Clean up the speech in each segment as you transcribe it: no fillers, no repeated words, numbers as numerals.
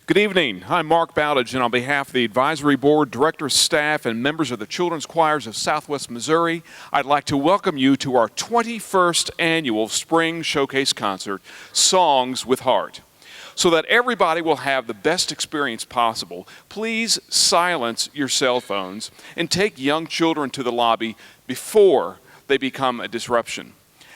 Good evening. I'm Mark Bowditch, and on behalf of the Advisory Board, Director, staff, and members of the Children's Choirs of Southwest Missouri, I'd like to welcome you to our 21st annual Spring Showcase Concert, Songs with Heart. So that everybody will have the best experience possible, please silence your cell phones and take young children to the lobby before they become a disruption.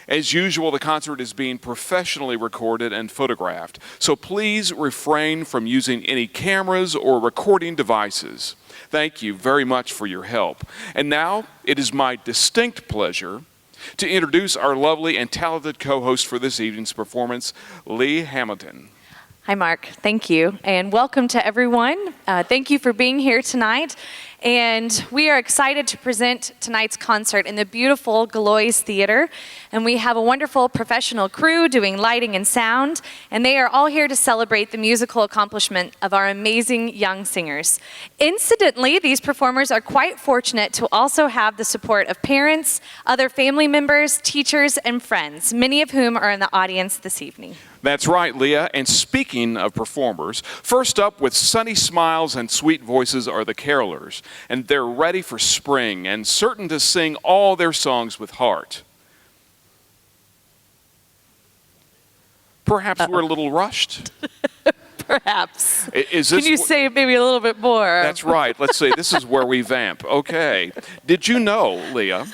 As usual, the concert is being professionally recorded and photographed, so please refrain from using any cameras or recording devices. Thank you very much for your help. And now, it is my distinct pleasure to introduce our lovely and talented co-host for this evening's performance, Lee Hamilton. Hi, Mark. Thank you, and welcome to everyone. Thank you for being here tonight. And we are excited to present tonight's concert in the beautiful Galois Theater. And we have a wonderful professional crew doing lighting and sound, and they are all here to celebrate the musical accomplishment of our amazing young singers. Incidentally, these performers are quite fortunate to also have the support of parents, other family members, teachers, and friends, many of whom are in the audience this evening. That's right, Leah. And speaking of performers, first up with sunny smiles and sweet voices are the Carolers. And they're ready for spring and certain to sing all their songs with heart. Perhaps we're a little rushed. Perhaps. Can you say maybe a little bit more? That's right. Let's see. This is where we vamp. Okay. Did you know, Leah,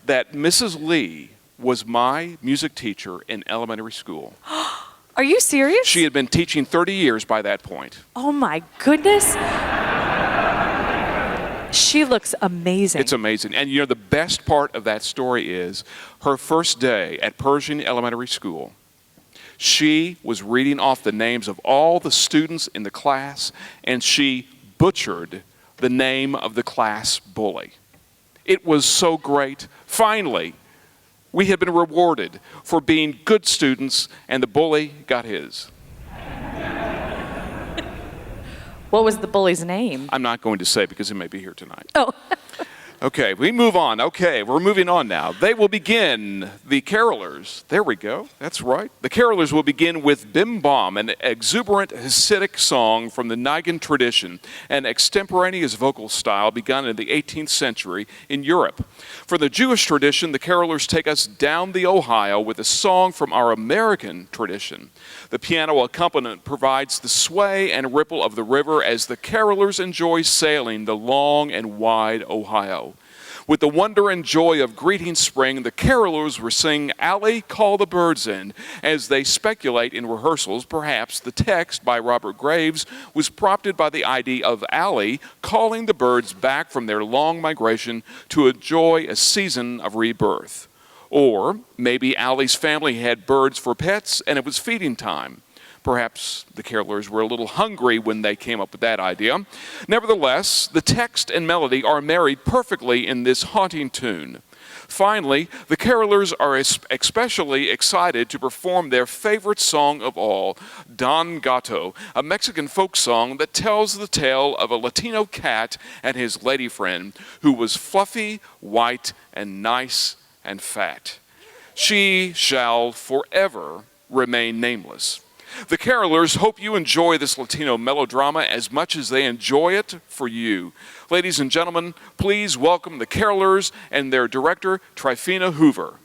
that Mrs. Lee was my music teacher in elementary school? Are you serious? She had been teaching 30 years by that point. Oh my goodness. She looks amazing. It's amazing. And you know, the best part of that story is her first day at Pershing Elementary School. She was reading off the names of all the students in the class, and she butchered the name of the class bully. It was so great. Finally, we had been rewarded for being good students, and the bully got his. What was the bully's name? I'm not going to say because he may be here tonight. Oh. Okay, we move on. Okay, we're moving on now. They will begin, the Carolers. There we go. That's right. The Carolers will begin with Bim Bom, an exuberant Hasidic song from the Nigan tradition, an extemporaneous vocal style begun in the 18th century in Europe. For the Jewish tradition, the Carolers take us down the Ohio with a song from our American tradition. The piano accompaniment provides the sway and ripple of the river as the Carolers enjoy sailing the long and wide Ohio. With the wonder and joy of greeting spring, the Carolers will sing "Allie, Call the Birds In." As they speculate in rehearsals, perhaps the text by Robert Graves was prompted by the idea of Allie calling the birds back from their long migration to enjoy a season of rebirth. Or maybe Allie's family had birds for pets and it was feeding time. Perhaps the Carolers were a little hungry when they came up with that idea. Nevertheless, the text and melody are married perfectly in this haunting tune. Finally, the Carolers are especially excited to perform their favorite song of all, Don Gato, a Mexican folk song that tells the tale of a Latino cat and his lady friend who was fluffy, white, and nice and fat. She shall forever remain nameless. The Carolers hope you enjoy this Latino melodrama as much as they enjoy it for you. Ladies and gentlemen, please welcome the Carolers and their director, Tryphena Hoover.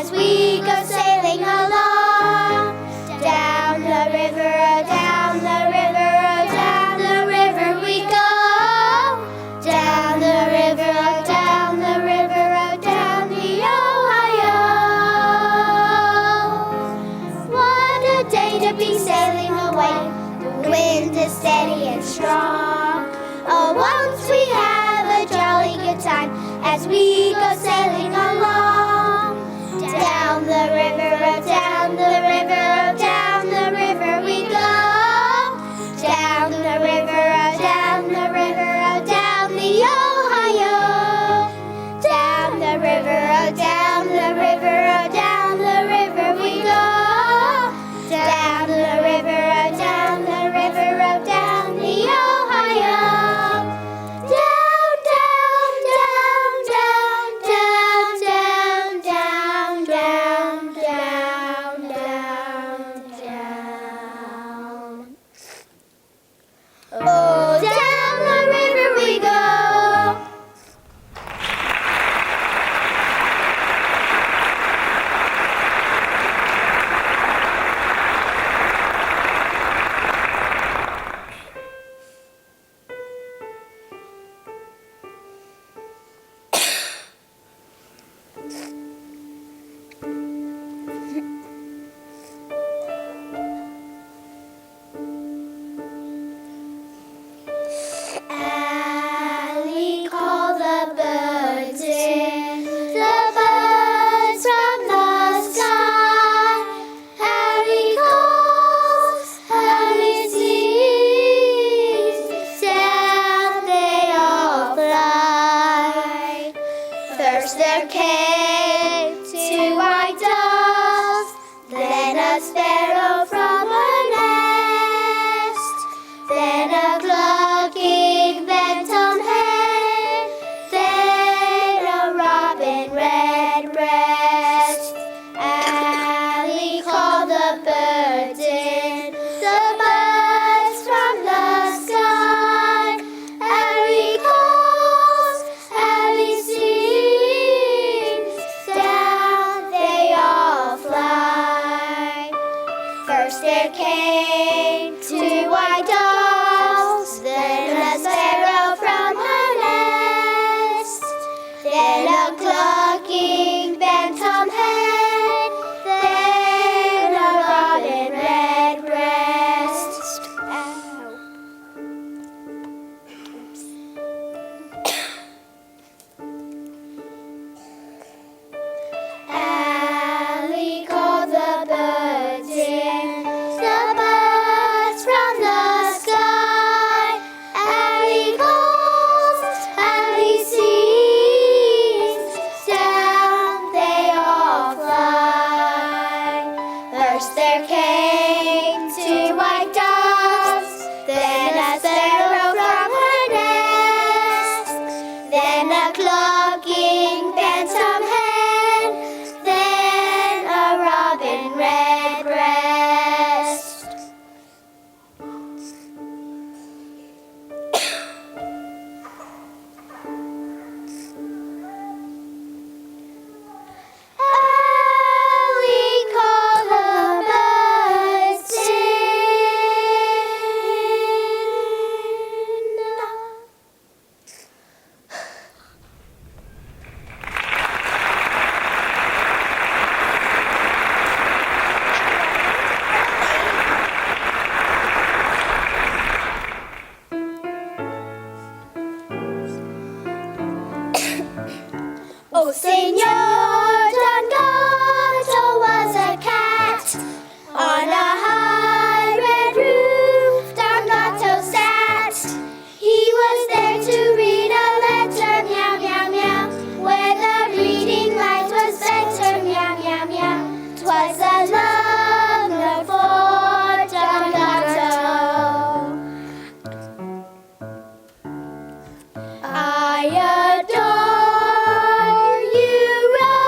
as we go sailing along. Down the river, oh, down the river, oh, down the river we go. Down the river, oh, down the river, oh, down the Ohio. What a day to be sailing away. The wind is steady and strong. Oh, won't we have a jolly good time as we go sailing along. Down the river, oh, down the river, oh, down the river we go. Down the river, oh, down the river, oh, down the Ohio. Down the river, oh, down the river, oh, down the river we go. Down the river, oh, down the river, oh, down the Ohio. Down, down, down, down, down, down, down, down, down, down. Oh, down the river we go. Allie called the birds in, the birds from the sky. Allie calls, Allie sings, down they all fly. First there came two white doves, then a sparrow from her nest, then a clucking bantam hen, then a robin redbreast. Allie called the birds in, the birds from the sky. Allie calls, Allie sings, down they all fly. First there came two white doves, then a sparrow from her nest, then a clucking bantam hen, then a robin redbreast. Allie called the birds in, the birds from the sky. Allie calls, Allie sings, down they all fly. First there came two white doves, then a sparrow from her nest, then a clucking bantam hen, then a robin redbreast. Allie called the birds in. Oh, Senor Don Gato was a cat. On a high red roof, Don Gato sat. He was there to read a letter, meow, meow, meow, where the reading light was better, meow, meow, meow. 'Twas a love note for Don Gato. I adore you, Rose.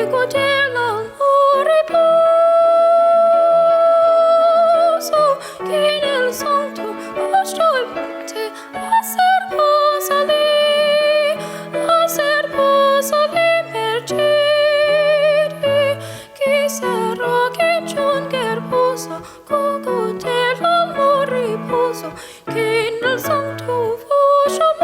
dico dell'amore poso che nel santo posto il monte a ser posa mercede chi sarà che giunger posa coco dell'amore riposo che nel santo posto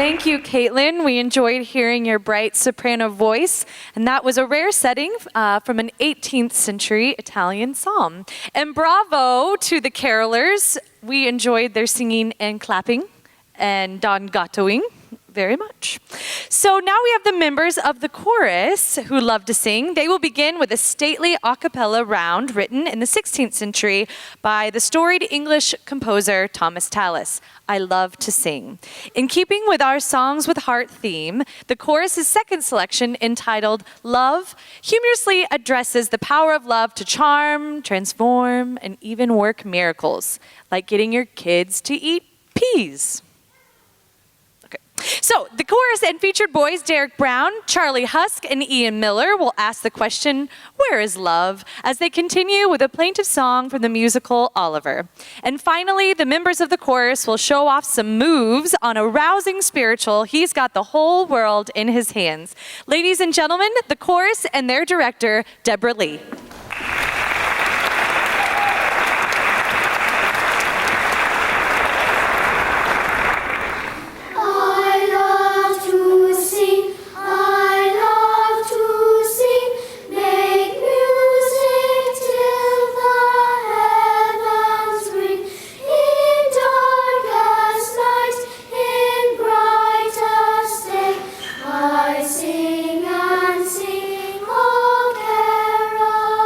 Thank you, Caitlin. We enjoyed hearing your bright soprano voice, and that was a rare setting from an 18th century Italian psalm. And bravo to the carolers. We enjoyed their singing and clapping and Don Gattoing very much. So now we have the members of the chorus who love to sing. They will begin with a stately a cappella round written in the 16th century by the storied English composer Thomas Tallis. I love to sing. In keeping with our Songs with Heart theme, the chorus's second selection, entitled Love, humorously addresses the power of love to charm, transform, and even work miracles, like getting your kids to eat peas. So the chorus and featured boys, Derek Brown, Charlie Husk, and Ian Miller, will ask the question, where is love? As they continue with a plaintive song from the musical Oliver. And finally, the members of the chorus will show off some moves on a rousing spiritual, He's Got the Whole World in His Hands. Ladies and gentlemen, the chorus and their director, Deborah Lee. Sing and sing all carols.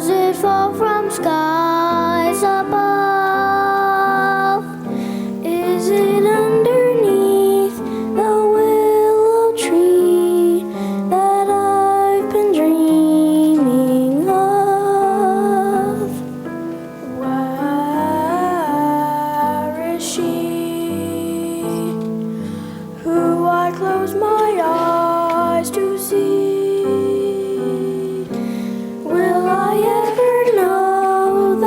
Does it fall from skies above? Is it underneath the willow tree that I've been dreaming of? Where is she who I close my eyes to see? Will I ever know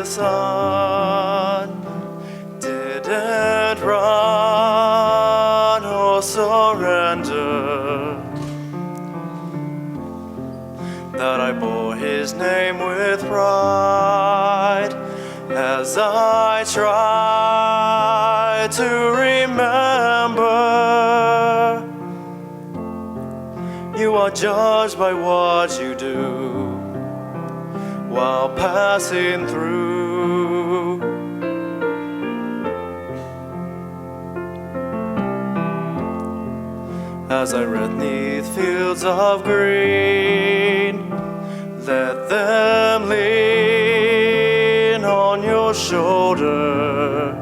the sun didn't run or surrender, that I bore his name with pride as I tried to remember. You are judged by what you do while passing through. As I read 'neath fields of green, let them lean on your shoulder.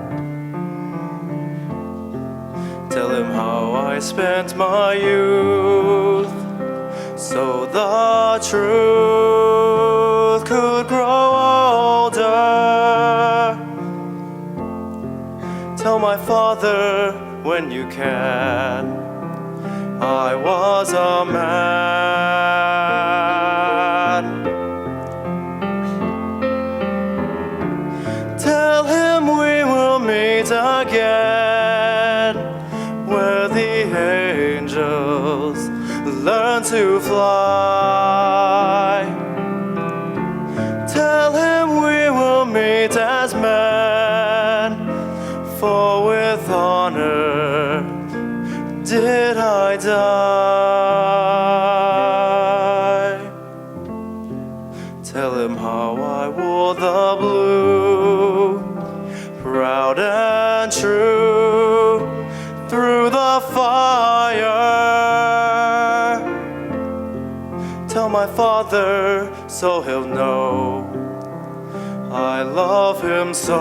Tell him how I spent my youth, so the truth could grow older. Tell my father when you can, I was a man. Tell him we will meet again, where the angels learn to fly. Tell him we will meet as men, for with honor did I die. Tell him how I wore the blue, proud and true, through the fire. Tell my father so he'll know I love him so.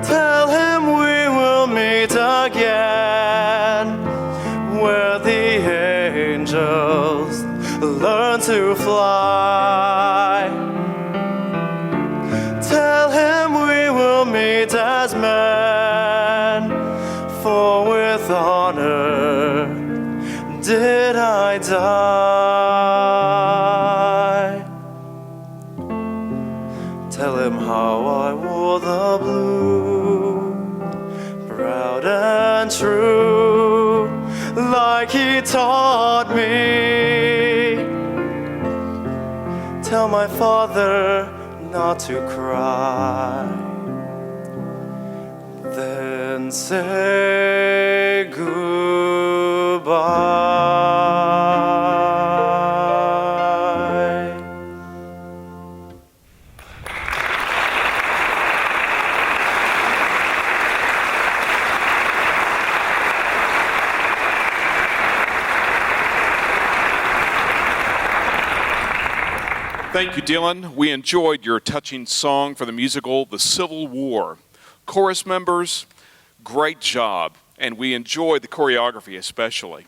Tell him we will meet again, where the angels learn to fly. Tell him we will meet as men, for with honor did I die. Tell him how I wore the blue, proud and true, like he taught me. Tell my father not to cry, then say goodbye. Thank you, Dylan. We enjoyed your touching song for the musical The Civil War. Chorus members, great job, and we enjoyed the choreography especially.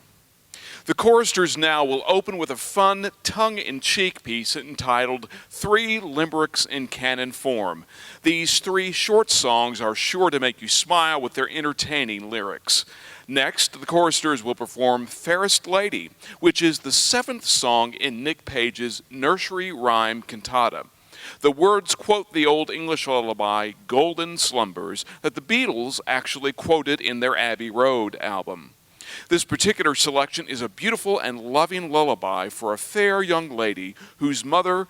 The choristers now will open with a fun, tongue-in-cheek piece entitled Three Limericks in Canon Form. These three short songs are sure to make you smile with their entertaining lyrics. Next, the choristers will perform Fairest Lady, which is the 7th song in Nick Page's nursery rhyme cantata. The words quote the old English lullaby, Golden Slumbers, that the Beatles actually quoted in their Abbey Road album. This particular selection is a beautiful and loving lullaby for a fair young lady whose mother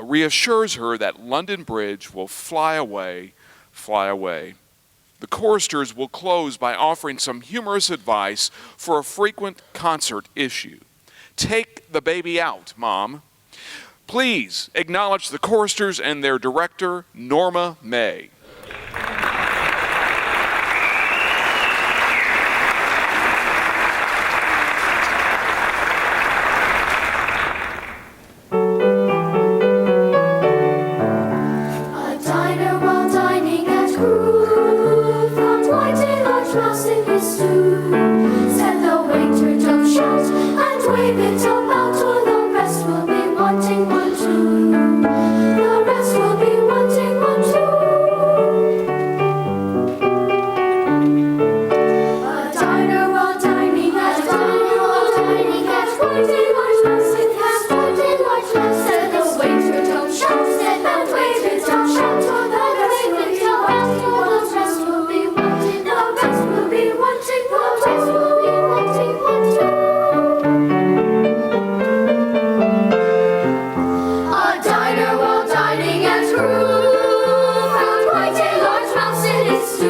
reassures her that London Bridge will fly away, fly away. The choristers will close by offering some humorous advice for a frequent concert issue. Take the baby out, Mom. Please acknowledge the choristers and their director, Norma May. A diner while dining at Crewe found white in large mouse in his stew. Said the waiter, don't shout and wave it about, or the rest will be wanting one too. The rest will be wanting one too.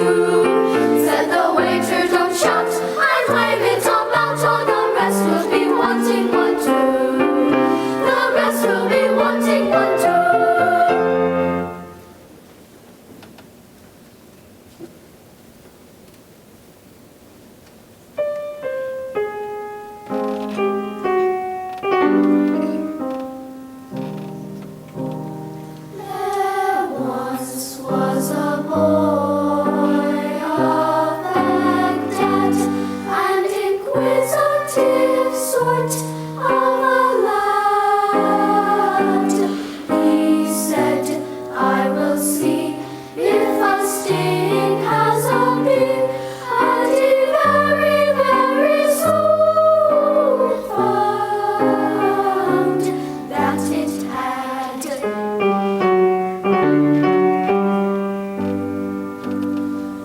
stew. Said the waiter, don't shout and wave it all out, or the rest will be wanting one too. The rest will be wanting one too. There once was a boy of Baghdad, an inquisitive sort of a lad. He said, I will see if a sting has a bee, and he very, very soon found that it had.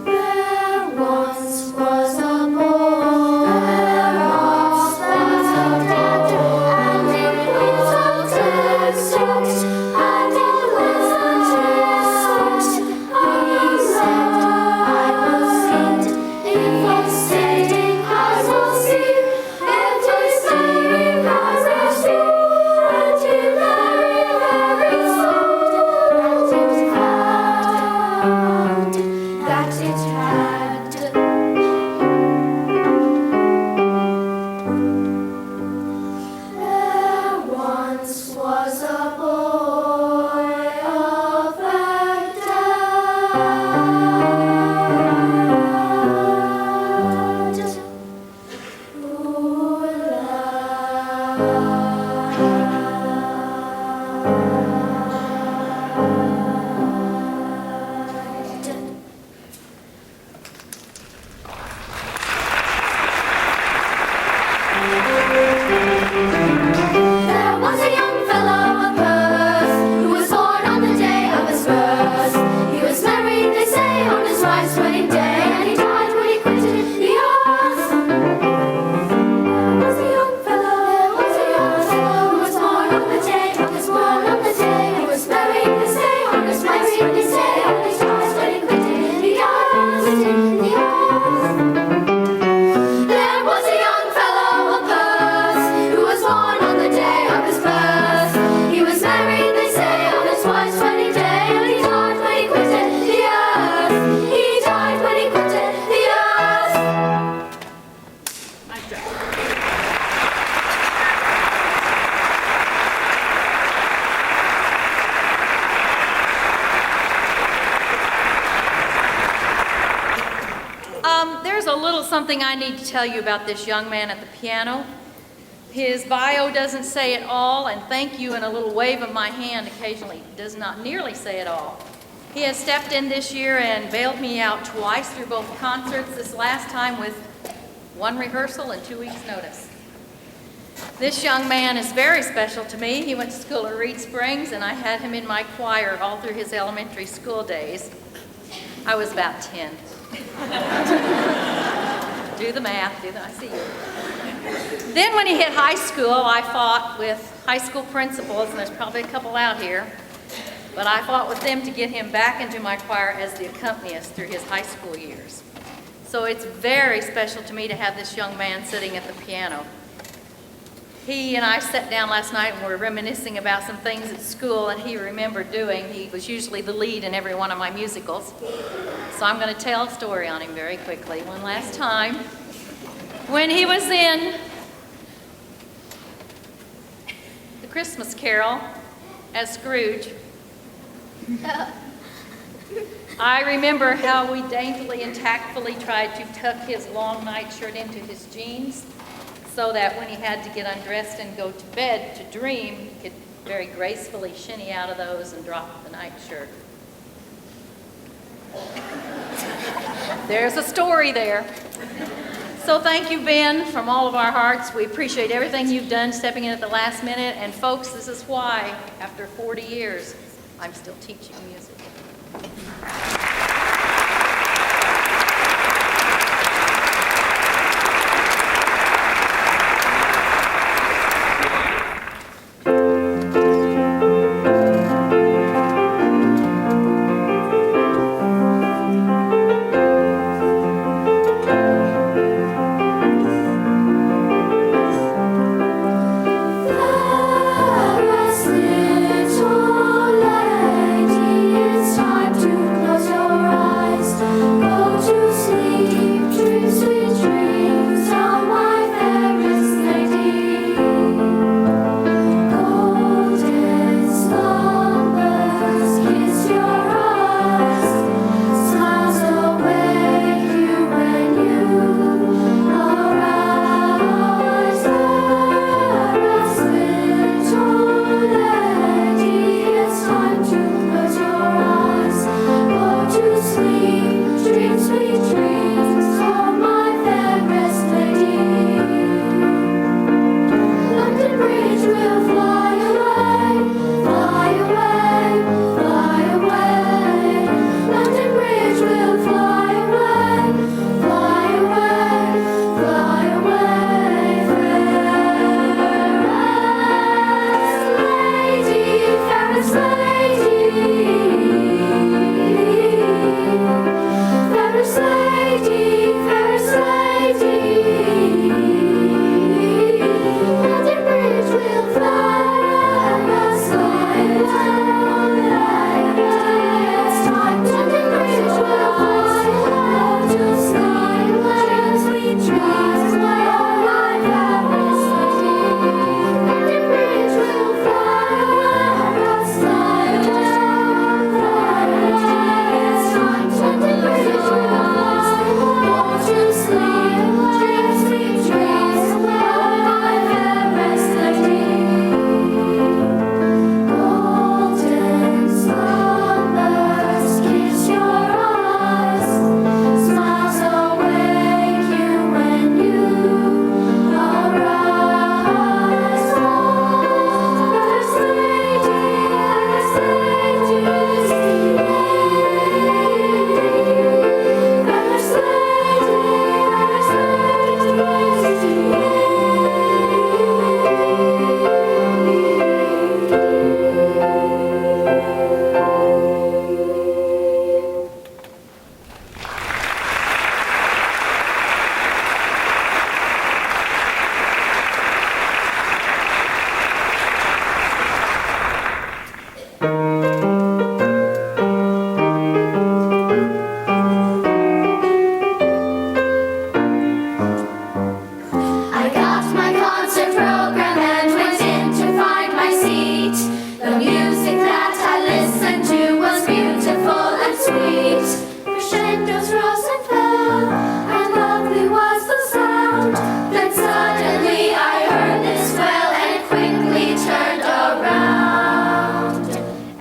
There once was a boy of Baghdad, and inquisitive sort, and inquisitive sort. He said, I will see if a sting has a seed, if a sting has a seed, and he very, very soon that it had. There once was a boy of Baghdad who lied. There was a young fellow of Perth who was born on the day of his birth. He was married, they say, on his wife's wedding day, and he died when he quitted the earth. There was a young fellow who was born on the day of his birth. He was married, they say, on his wife's wedding day, and he died when he quitted the earth. There was a young fellow of Perth who was born on the day of his birth. He was married, they say, on his wife's wedding day, and he died when he quitted the earth. He died when he quitted the earth. There's a little something I need to tell you about this young man at the piano. His bio doesn't say it all, and thank you and a little wave of my hand occasionally does not nearly say it all. He has stepped in this year and bailed me out twice through both concerts, this last time with 1 rehearsal and 2 weeks' notice. This young man is very special to me. He went to school at Reed Springs, and I had him in my choir all through his elementary school days. I was about 10. Do the math, I see you. Then when he hit high school, I fought with high school principals, and there's probably a couple out here, but I fought with them to get him back into my choir as the accompanist through his high school years. So it's very special to me to have this young man sitting at the piano. He and I sat down last night and were reminiscing about some things at school, and he remembered doing. He was usually the lead in every one of my musicals. So I'm going to tell a story on him very quickly. One last time, when he was in The Christmas Carol as Scrooge, I remember how we daintily and tactfully tried to tuck his long nightshirt into his jeans so that when he had to get undressed and go to bed to dream, he could very gracefully shinny out of those and drop the nightshirt. There's a story there. So thank you, Ben, from all of our hearts. We appreciate everything you've done, stepping in at the last minute. And folks, this is why, after 40 years, I'm still teaching music.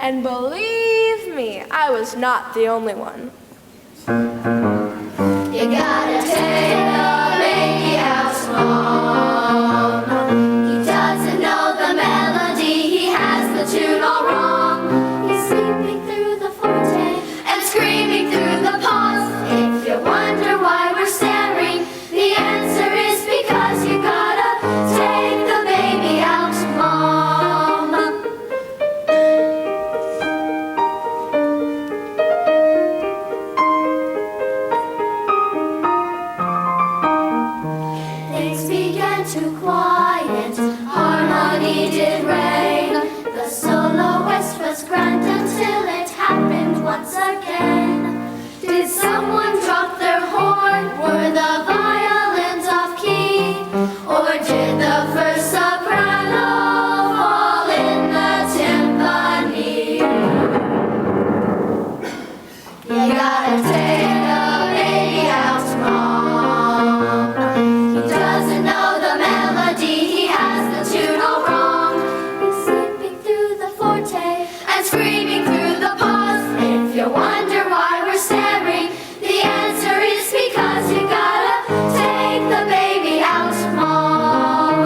And believe me, I was not the only one. You gotta take the baby out small. He doesn't know the melody, he has the tune all wrong. He's sleeping through the forte and screaming through the pause. If you wonder why we're staring, the answer is because you gotta take the baby out, Mom. Things began to quiet, harmony did reign. The soloist was grand until it happened once again. Did someone drop their horn? Were the violins off key? Or did the first soprano fall in the timpani? You gotta take the baby out, Mom. He doesn't know the melody, he has the tune all wrong. He's slipping through the forte and screaming through the pause. If you wonder why we're staring, the answer is because you gotta take the baby out, Mom.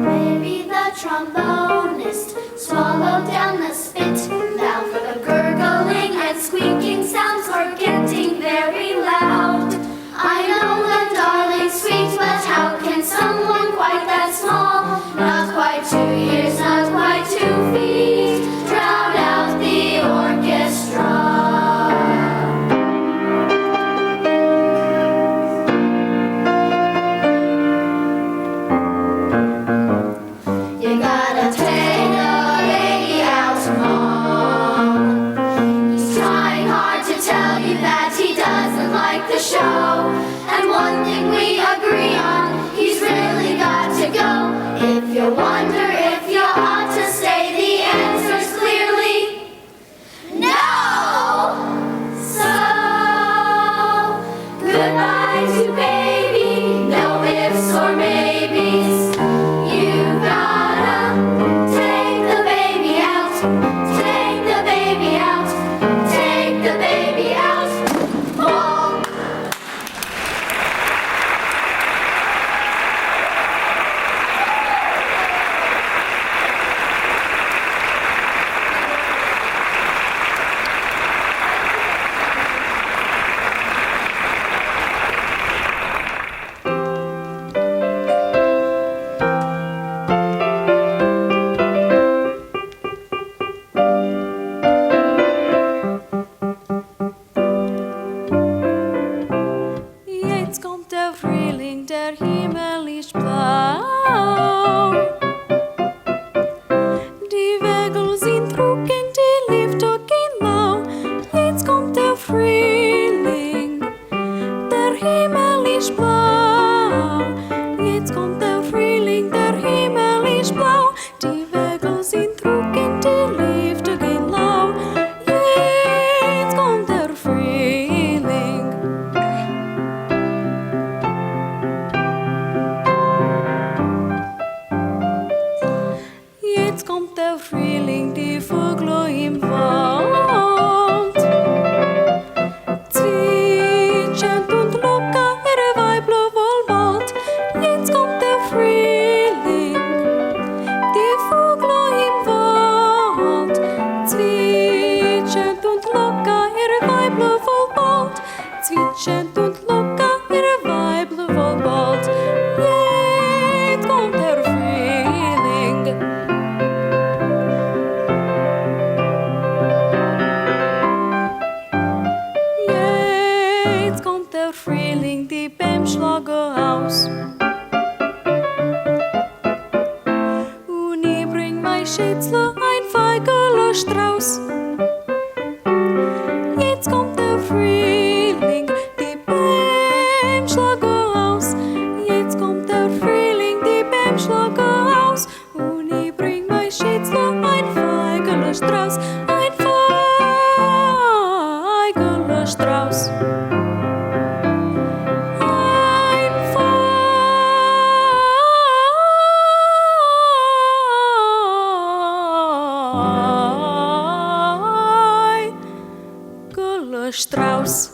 Maybe the trombonist swallowed down the spit. Now for the gurgling and squeaking sounds are getting very loud. I know the darling sweet, but how can someone quite that small, not quite 2 years, not quite 2 feet, drown out the orchestra? You gotta take the baby out, Mom. He's trying hard to tell you that he doesn't like the show. And one thing we agree on, he's really got to go. If you wonder if you ought to stay, the answer's clearly no. So, goodbye to baby, no ifs or maybes. You gotta take the baby out, take the baby out, take the baby out. Mom. Jetzt kommt der Frühling, der Himmel ist blau. Die Vögel sind trocken, die Lüfte gehen lau. Jetzt kommt der Frühling, der Himmel ist blau. Jetzt kommt der Frühling, der Himmel ist blau. Die Vögel sind trocken, die Lüfte gehen lau. Jetzt kommt der Frühling. Jetzt kommt der Frühling, die Vögel im Wald zwitschern und locker ihre Weibler wohl bald. Jetzt kommt der Frühling, die Vögel im Wald zwitschern und locker ihre Weibler wohl bald. Zwitschern und locker ihre Weibler wohl bald. Jetzt kommt der Frühling. Jetzt kommt der Frühling, die Bäume schlagen aus. Und ich bring mein Schätzle ein Feigerler Strauß. Jetzt kommt der Frühling, die Bäume schlagen aus. Jetzt kommt der Frühling, die Bäume schlagen aus. Und ich bring mein Schätzle ein Feigerler Strauß. Ein Feigerler Strauß. Ein Strauss.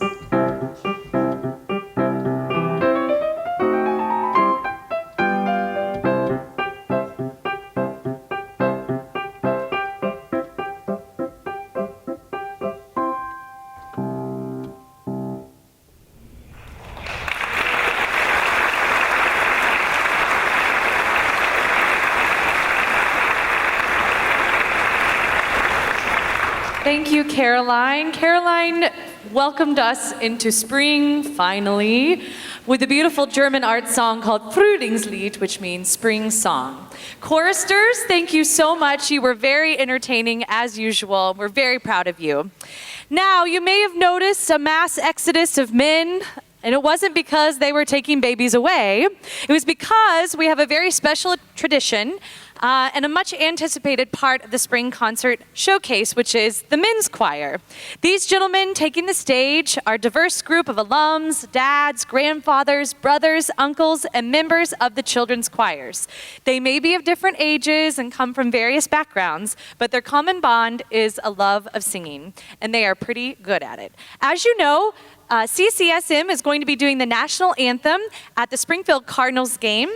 Thank you, Caroline. Caroline welcomed us into spring, finally, with a beautiful German art song called Frühlingslied, which means spring song. Choristers, thank you so much. You were very entertaining as usual. We're very proud of you. Now, you may have noticed a mass exodus of men, and it wasn't because they were taking babies away. It was because we have a very special tradition and a much anticipated part of the spring concert showcase, which is the men's choir. These gentlemen taking the stage are a diverse group of alums, dads, grandfathers, brothers, uncles, and members of the children's choirs. They may be of different ages and come from various backgrounds, but their common bond is a love of singing, and they are pretty good at it. As you know, CCSM is going to be doing the national anthem at the Springfield Cardinals game.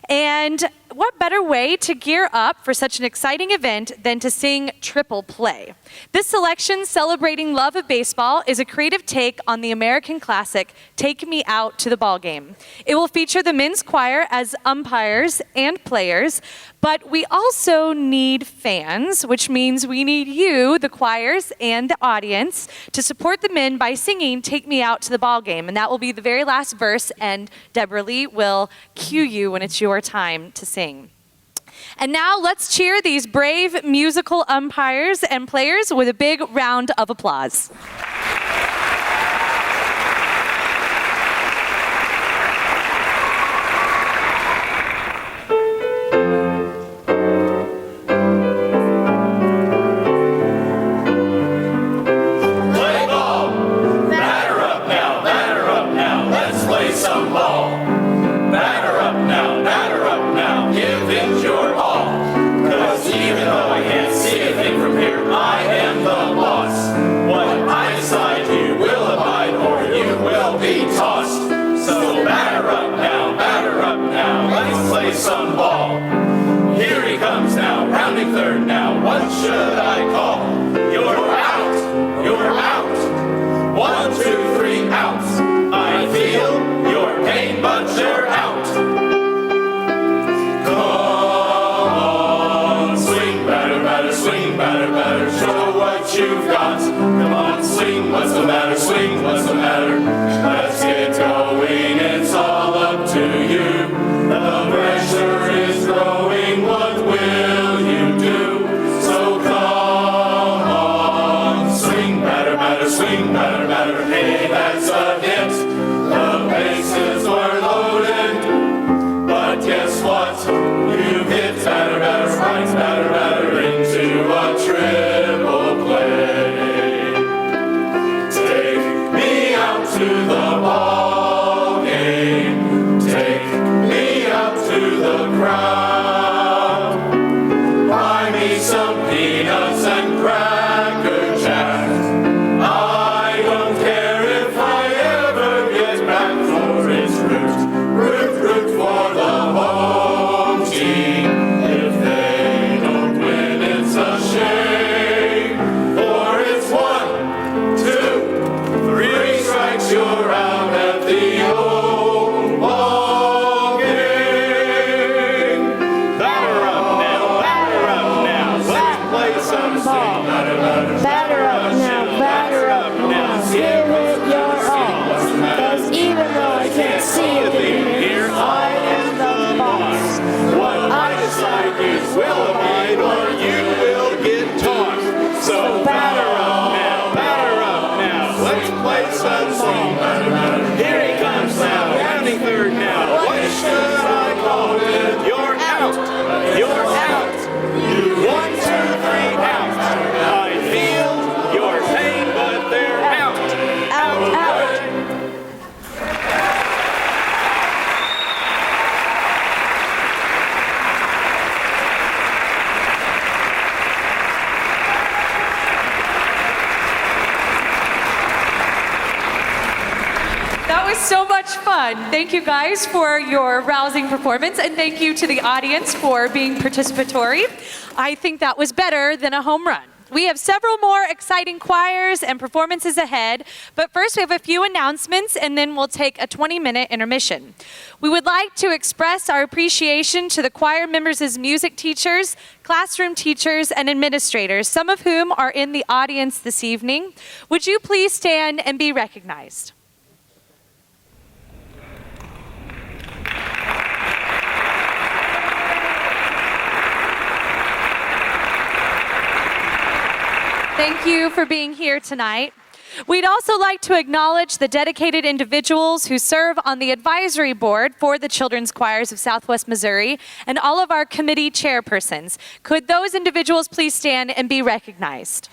And what better way to gear up for such an exciting event than to sing Triple Play? This selection celebrating love of baseball is a creative take on the American classic, Take Me Out to the Ball Game. It will feature the men's choir as umpires and players, but we also need fans, which means we need you, the choirs and the audience, to support the men by singing Take Me Out to the Ball Game. And that will be the very last verse, and Deborah Lee will cue you when it's your time to sing. And now let's cheer these brave musical umpires and players with a big round of applause. Some ball. Here he comes now, rounding third now. What should I call? You're out, you're out. 1, 2, 3, out. I feel your pain, but you're out. Come on, swing, batter, batter, swing, batter, batter. Show what you've got. Come on, swing, what's the matter? Swing, what's the matter? Let's get going, it's all up to you. The pressure is growing, what will you do? So come on, swing, batter, batter, swing, batter, batter. Hey, that's a hit. The bases were loaded, but guess what? You hit batter, batter, right, batter, batter into a triple play. Take me out to the ball game. Take to the crowd. Buy me some peanuts and Cracker Jack. I don't care if I ever get back, for it's root for the home team. If they don't win, it's a shame. For it's 1, 2, 3 strikes, you're out at the old ball game. Batter up now, give it your all. 'Cause even though I can't see it in here, I am the boss. What I decide is will abide, or you will get tossed. So batter up now, let's play some ball. Here he comes now, rounding third now. What should I call it? You're out, you're out. 1, 2, 3, out. fun. Thank you guys for your rousing performance, and thank you to the audience for being participatory. I think that was better than a home run. We have several more exciting choirs and performances ahead, but first we have a few announcements and then we'll take a 20-minute intermission. We would like to express our appreciation to the choir members' music teachers, classroom teachers, and administrators, some of whom are in the audience this evening. Would you please stand and be recognized? Thank you for being here tonight. We'd also like to acknowledge the dedicated individuals who serve on the advisory board for the Children's Choirs of Southwest Missouri and all of our committee chairpersons. Could those individuals please stand and be recognized?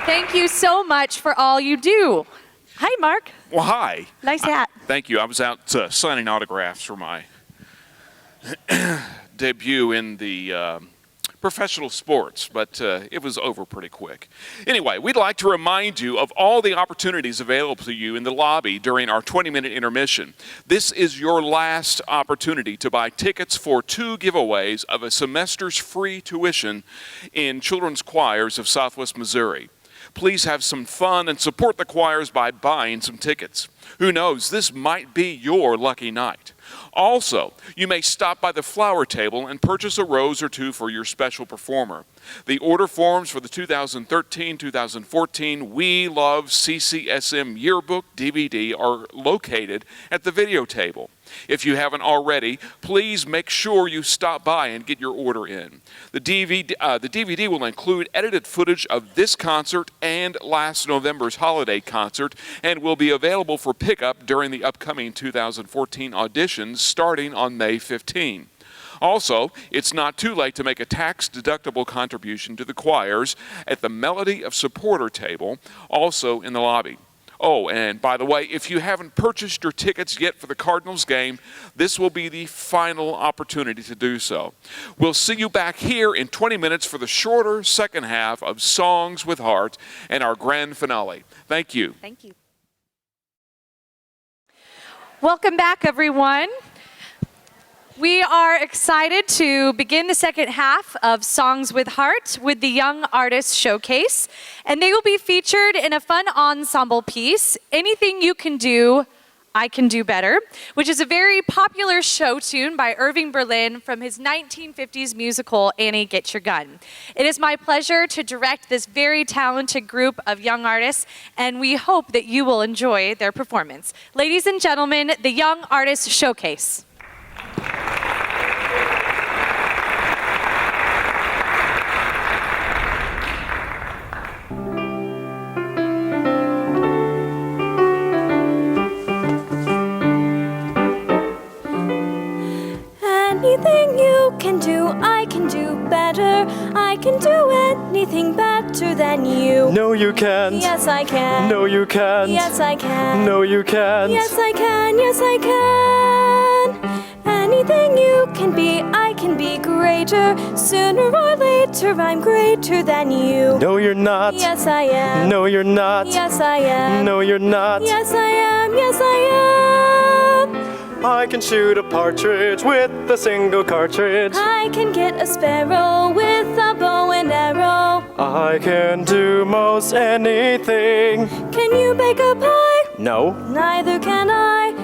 Thank you so much for all you do. Hi, Mark. Well, hi. Nice hat. Thank you. I was out signing autographs for my debut in the professional sports, but it was over pretty quick. Anyway, we'd like to remind you of all the opportunities available to you in the lobby during our 20-minute intermission. This is your last opportunity to buy tickets for 2 giveaways of a semester's free tuition in children's choirs of Southwest Missouri. Please have some fun and support the choirs by buying some tickets. Who knows, this might be your lucky night. Also, you may stop by the flower table and purchase a rose or 2 for your special performer. The order forms for the 2013-2014 We Love CCSM Yearbook DVD are located at the video table. If you haven't already, please make sure you stop by and get your order in. The DVD will include edited footage of this concert and last November's holiday concert and will be available for pickup during the upcoming 2014 auditions starting on May 15. Also, it's not too late to make a tax-deductible contribution to the choirs at the Melody of Supporter table, also in the lobby. Oh, and by the way, if you haven't purchased your tickets yet for the Cardinals game, this will be the final opportunity to do so. We'll see you back here in 20 minutes for the shorter second half of Songs with Heart and our grand finale. Thank you. Thank you. Welcome back, everyone. We are excited to begin the second half of Songs with Heart with the Young Artists Showcase, and they will be featured in a fun ensemble piece, Anything You Can Do, I Can Do Better, which is a very popular show tune by Irving Berlin from his 1950s musical, Annie, Get Your Gun. It is my pleasure to direct this very talented group of young artists, and we hope that you will enjoy their performance. Ladies and gentlemen, the Young Artists Showcase. Anything you can do, I can do better. I can do anything better than you. No, you can't. Yes, I can. No, you can't. Yes, I can. No, you can't. Yes, I can. Yes, I can. Anything you can be, I can be greater. Sooner or later, I'm greater than you. No, you're not. Yes, I am. No, you're not. Yes, I am. No, you're not. Yes, I am. Yes, I am. I can shoot a partridge with a single cartridge. I can get a sparrow with a bow and arrow. I can do most anything. Can you bake a pie? No. Neither can I.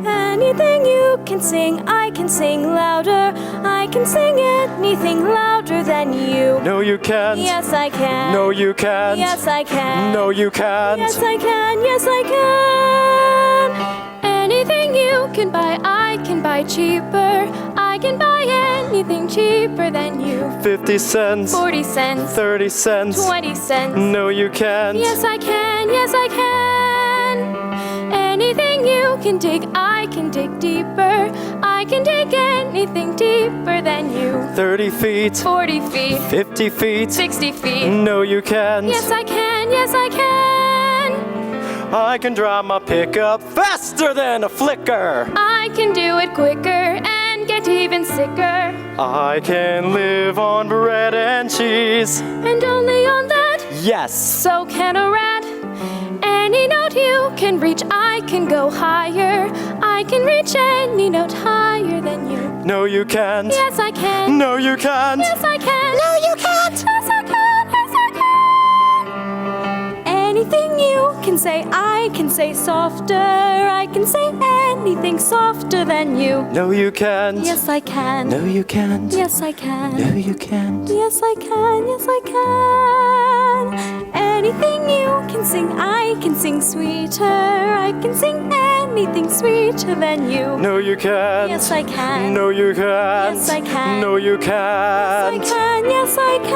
Anything you can sing, I can sing louder. I can sing anything louder than you. No, you can't. Yes, I can. No, you can't. Yes, I can. No, you can't. Yes, I can. Yes, I can. Anything you can buy, I can buy cheaper. I can buy anything cheaper than you. 50 cents. 40 cents. 30 cents. 20 cents. No, you can't. Yes, I can. Yes, I can. Anything you can dig, I can dig deeper. I can dig anything deeper than you. 30 feet. 40 feet. 50 feet. 60 feet. No, you can't. Yes, I can. Yes, I can. I can drive my pickup faster than a flicker. I can do it quicker and can get even sicker. I can live on bread and cheese. And only on that, Yes. so can a rat. Any note you can reach, I can go higher. I can reach any note higher than you. No, you can't. Yes, I can. No, you can't. Yes, I can. No, you can't. Yes, I can. Yes, I can. Anything you can say, I can say softer. I can say anything softer than you. No, you can't. Yes, I can. No, you can't. Yes, I can. No, you can't. Yes, I can. Yes, I can. Anything you can sing, I can sing sweeter. I can sing anything sweeter than you. No, you can't. Yes, I can. No, you can't. Yes, I can. No, you Yes, I can't. can. Yes, I can.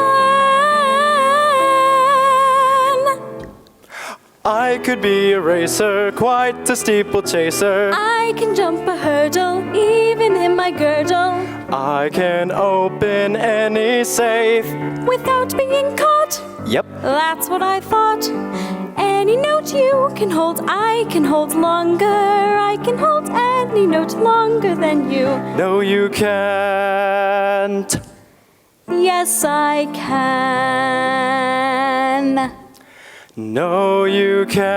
I could be a racer, quite a steeplechaser. I can jump a hurdle, even in my girdle, I can open any safe. without being caught. Yep. That's what I thought. Any note you can hold, I can hold longer. I can hold any note longer than you. No, you can't. Yes, I can. No, you can't.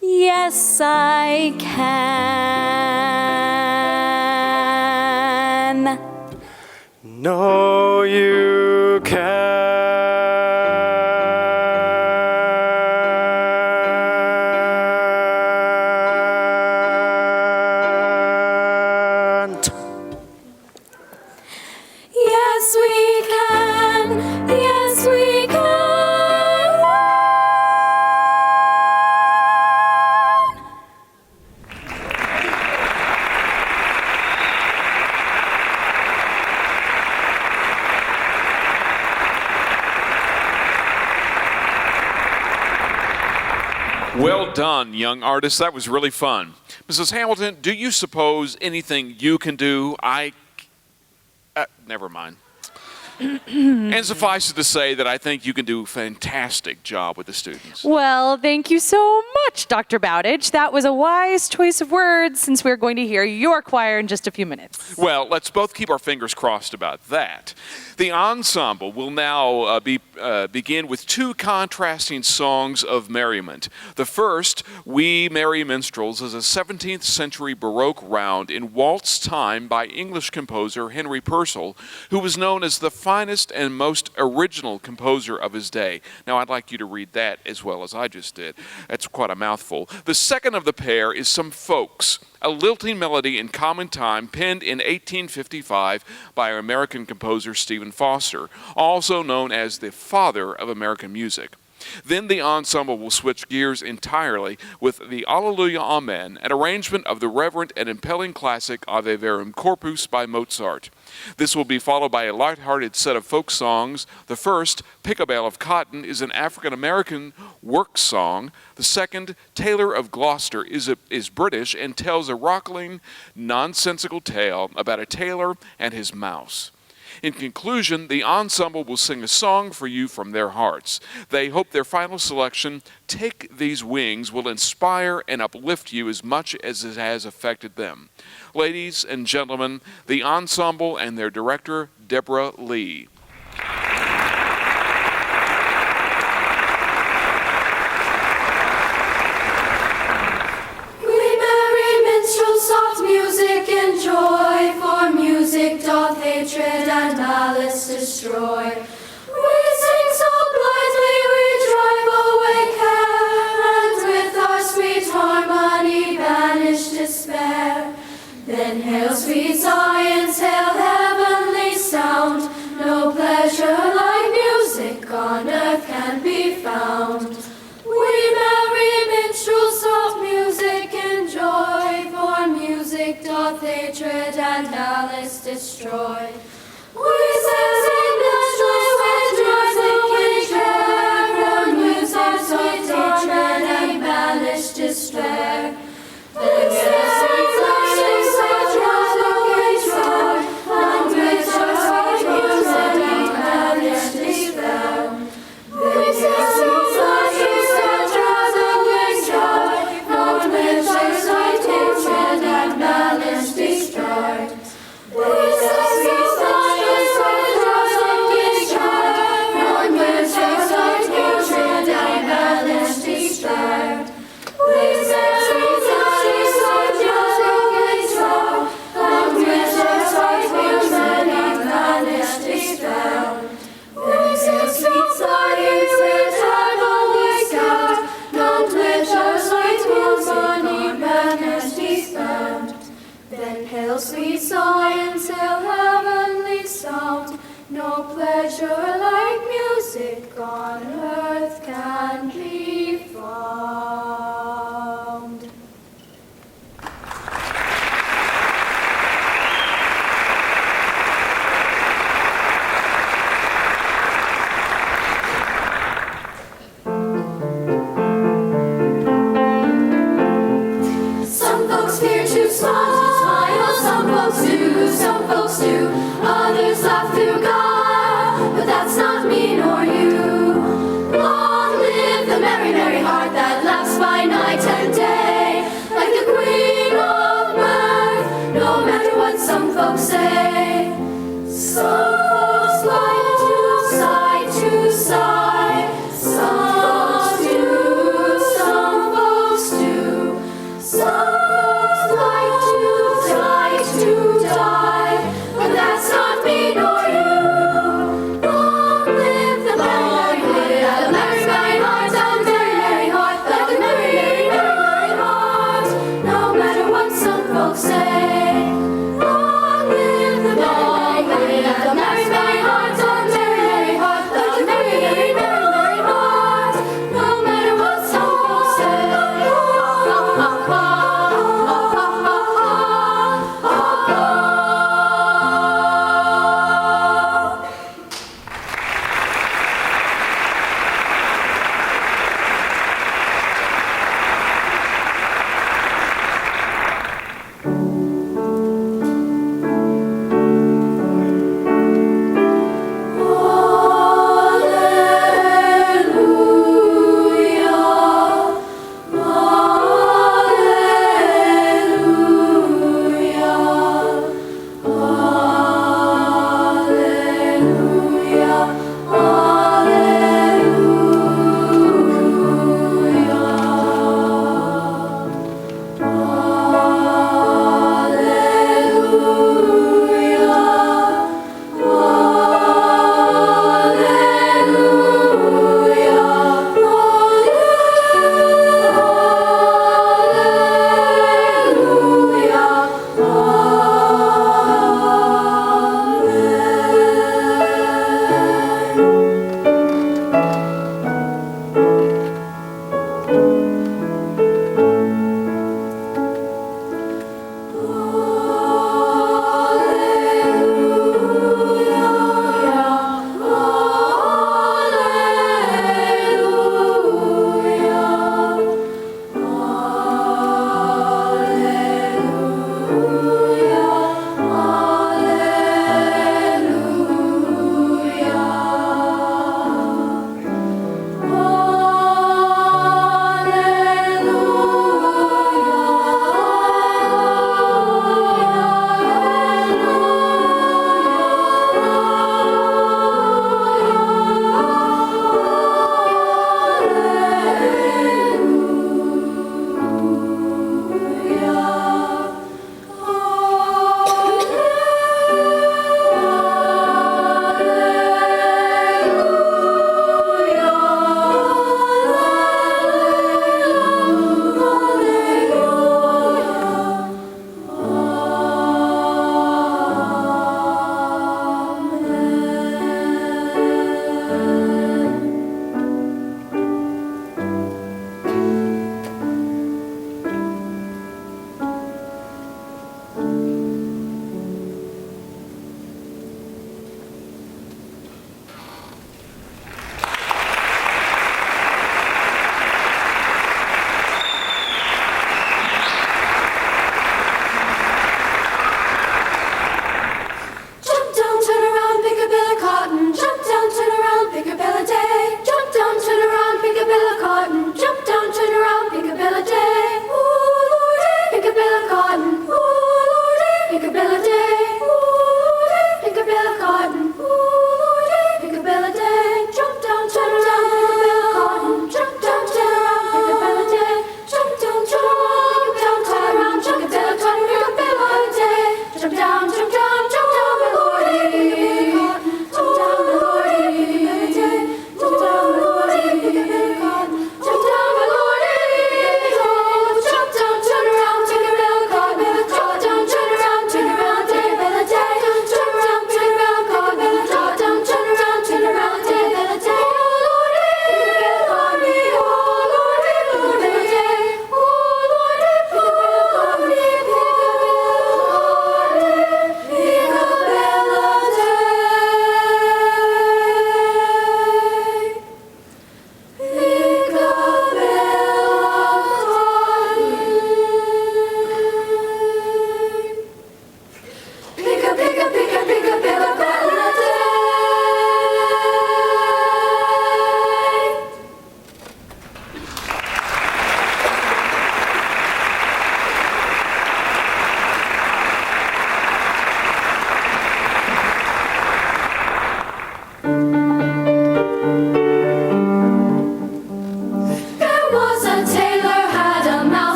Yes, I can. No, you can't. Yes, we can. Yes, we can. Well done, young artists. That was really fun. Mrs. Hamilton, do you suppose anything you can do? Never mind. And suffice it to say that I think you can do a fantastic job with the students. Well, thank you so much, Dr. Bowditch. That was a wise choice of words since we're going to hear your choir in just a few minutes. Well, let's both keep our fingers crossed about that. The ensemble will now begin with two contrasting songs of merriment. The first, We Merry Minstrels, is a 17th century Baroque round in waltz time by English composer Henry Purcell, who was known as the finest and most original composer of his day. Now, I'd like you to read that as well as I just did. That's quite a mouthful. The second of the pair is Some Folks, a lilting melody in common time penned in 1855 by American composer Stephen Foster, also known as the father of American music. Then the ensemble will switch gears entirely with the Alleluia Amen, an arrangement of the reverent and impelling classic Ave Verum Corpus by Mozart. This will be followed by a light-hearted set of folk songs. The first, Pick a Bale of Cotton, is an African-American work song. The second, Taylor of Gloucester, is British and tells a rockling, nonsensical tale about a tailor and his mouse. In conclusion, the ensemble will sing a song for you from their hearts. They hope their final selection, Take These Wings, will inspire and uplift you as much as it has affected them. Ladies and gentlemen, the ensemble and their director, Deborah Lee. Soft music and joy, for music doth hatred and malice destroy. We sing so blithely, we drive away care, and with our sweet harmony banish despair. Then hail sweet Zion's, hail heavenly sound, no pleasure like music on earth can be found. We merry minstrels, soft music enjoy, for music doth hatred and malice destroy. We sing blithely, we drive away care, for music doth hatred and malice despair. Then sing blithely, we drive away joy, and with our sweet music and malice despair. We sing blithely, we drive away joy, and with our Then hail sweet science, hail heavenly sound. No pleasure like music on earth can be found. Some folks fear to smile, some folks do, some folks do. Others laugh through God, but that's not me nor you. Long live the merry, merry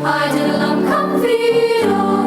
Hi-diddle-um-cum, fiddle.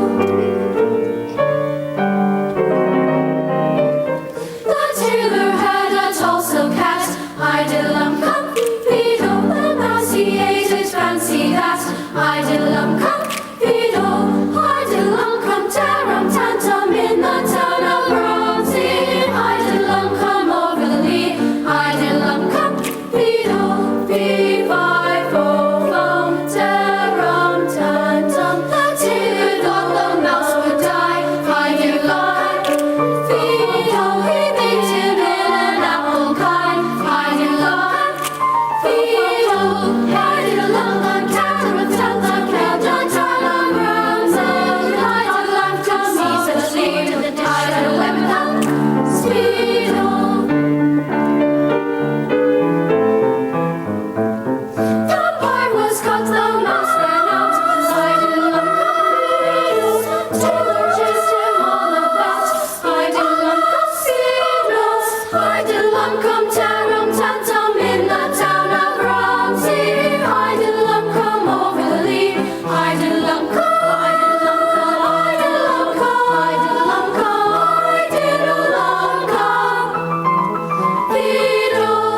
The tailor had a tall silk hat. Hi-diddle-um-cum, fiddle. The mouse he ate it, fancy that. Hi-diddle-um-cum, fiddle. Hi-diddle-um-cum, tarum-tantum in the town of Romsey. Hi-diddle-um-cum over the lea. Hi-diddle-um-cum, fiddle. Fee-fi-fo-fum, tarum-tantum. The tailor thought the mouse would die. Hi-diddle-um-cum, fiddle. He baked him in an apple pie. Hi-diddle-um-cum, fiddle. Hi-diddle-um-cum, tarum-tantum, tarum-tantum, Romsey. Hi-diddle-um-cum, he said sleep. Hi-diddle-um-cum, speedle. The pie was cut, the mouse ran out. Hi-diddle-um-cum, tailor chased him all about. Hi-diddle-um-cum, fiddle. Hi-diddle-um-cum, tarum-tantum in the town of Romsey. Hi-diddle-um-cum over the lea. Hi-diddle-um-cum, hi-diddle-um-cum, hi-diddle-um-cum, hi-diddle-um-cum, fiddle.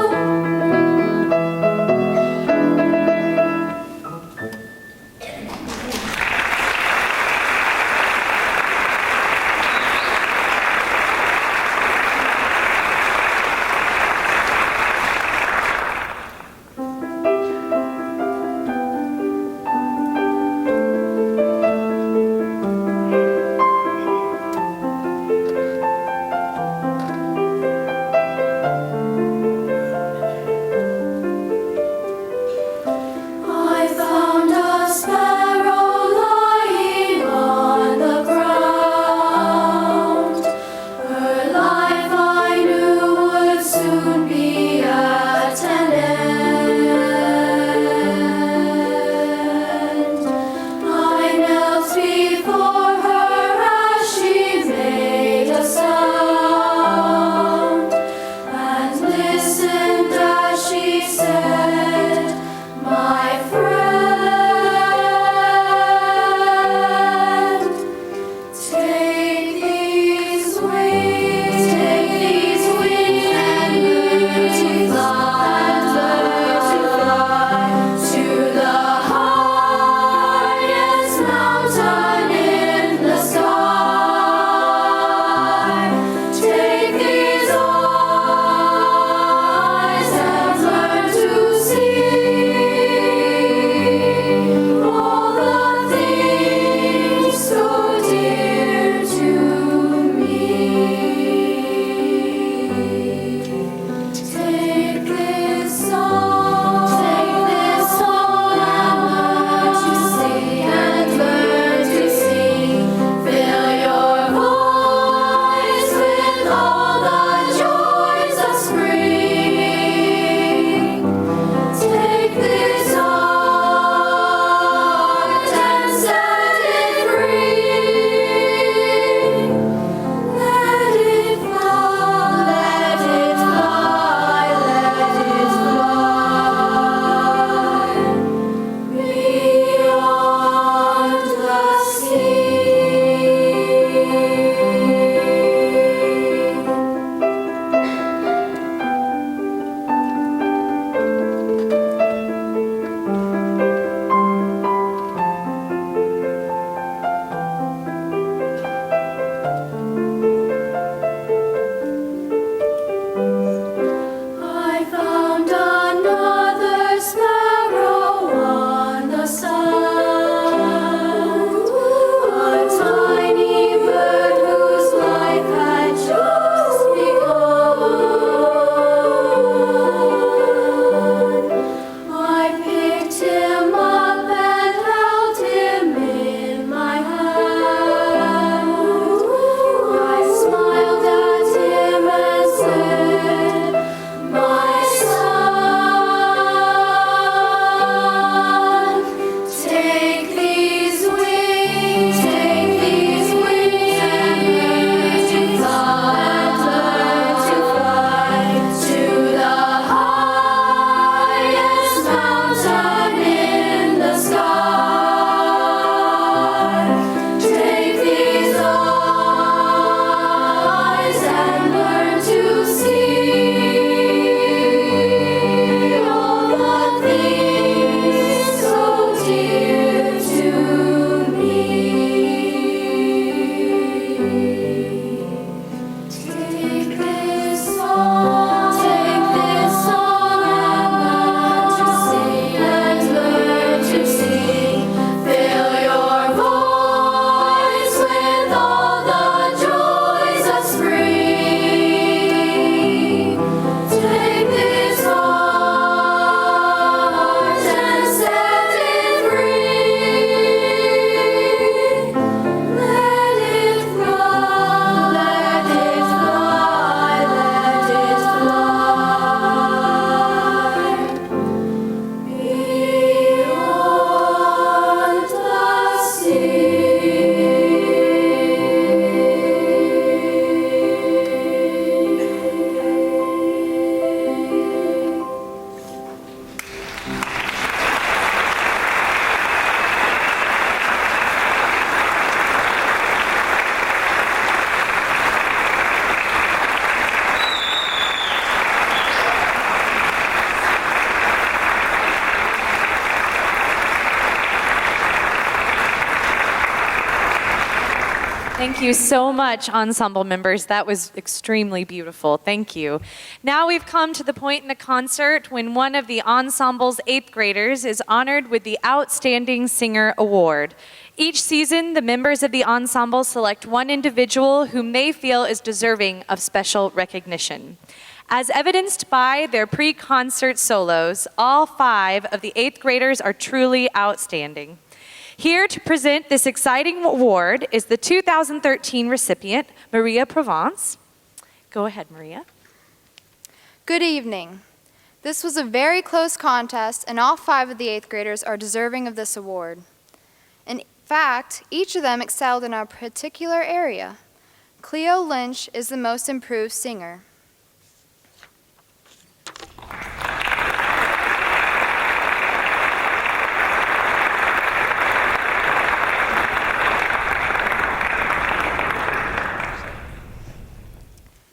Thank you so much, ensemble members. That was extremely beautiful. Thank you. Now we've come to the point in the concert when one of the ensemble's 8th graders is honored with the Outstanding Singer Award. Each season, the members of the ensemble select one individual whom they feel is deserving of special recognition. As evidenced by their pre-concert solos, all 5 of the 8th graders are truly outstanding. Here to present this exciting award is the 2013 recipient, Maria Provence. Go ahead, Maria. Good evening. This was a very close contest, and all 5 of the 8th graders are deserving of this award. In fact, each of them excelled in a particular area. Cleo Lynch is the most improved singer.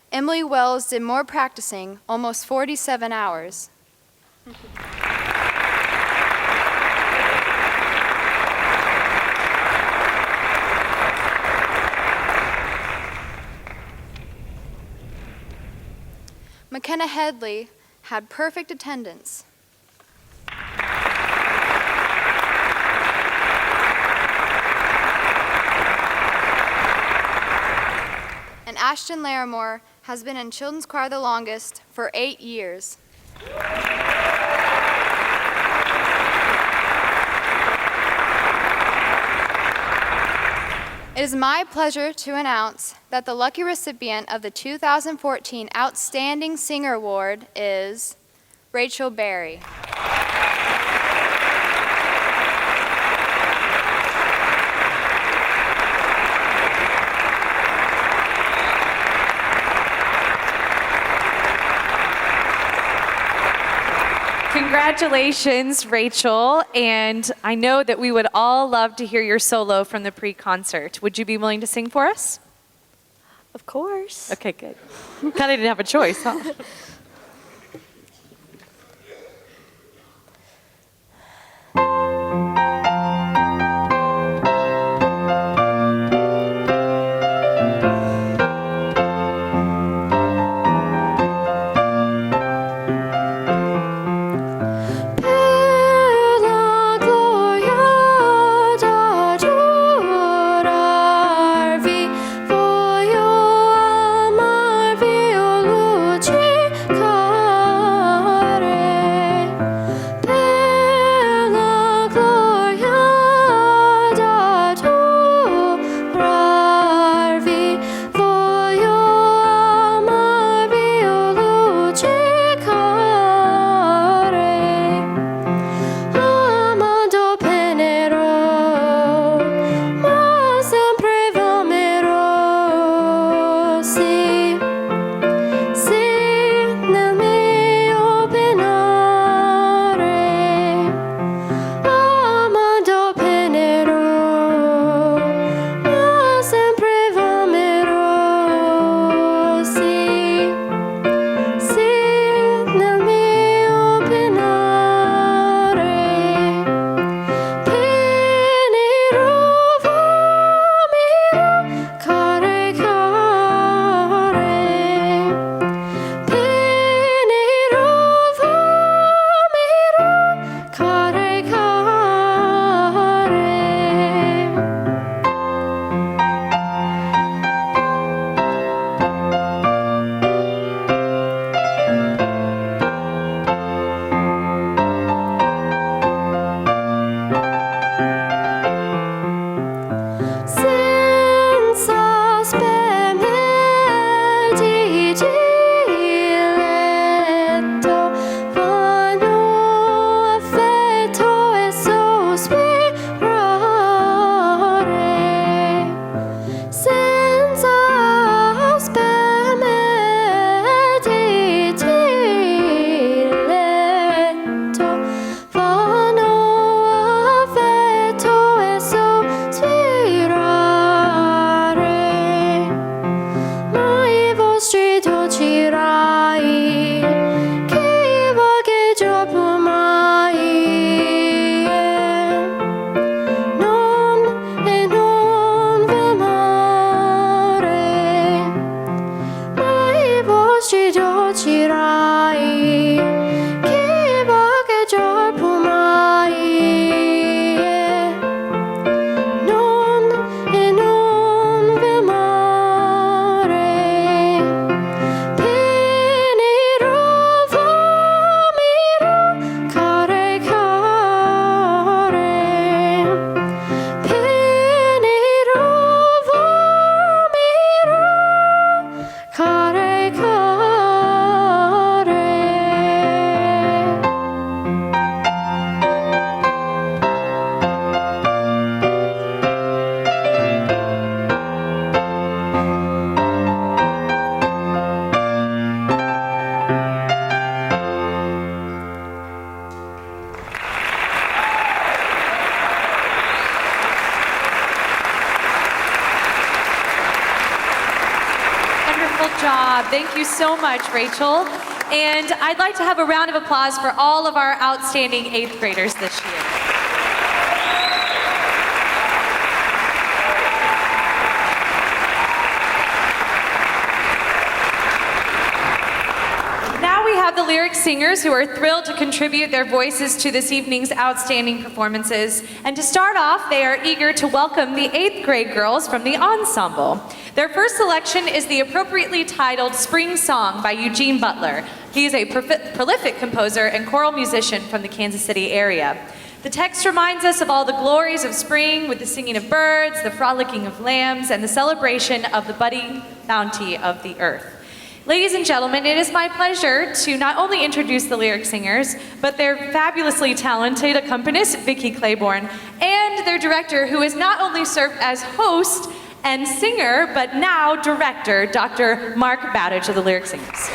Emily Wells did more practicing, almost 47 hours. McKenna Headley had perfect attendance. And Ashton Larimore has been in children's choir the longest, for 8 years. It is my pleasure to announce that the lucky recipient of the 2014 Outstanding Singer Award is Rachel Berry. Congratulations, Rachel. And I know that we would all love to hear your solo from the pre-concert. Would you be willing to sing for us? Of course. Okay, good. Kind of didn't have a choice, huh? Adorar vi, för jag amar vi och Luci. job. Thank you so much, Rachel. And I'd like to have a round of applause for all of our outstanding 8th graders this year. Now we have the lyric singers who are thrilled to contribute their voices to this evening's outstanding performances. And to start off, they are eager to welcome the 8th grade girls from the ensemble. Their first selection is the appropriately titled Spring Song by Eugene Butler. He is a prolific composer and choral musician from the Kansas City area. The text reminds us of all the glories of spring with the singing of birds, the frolicking of lambs, and the celebration of the budding bounty of the earth. Ladies and gentlemen, it is my pleasure to not only introduce the lyric singers, but their fabulously talented accompanist, Vicki Claiborne, and their director, who has not only served as host and singer, but now director, Dr. Mark Bowditch of the Lyric Singers.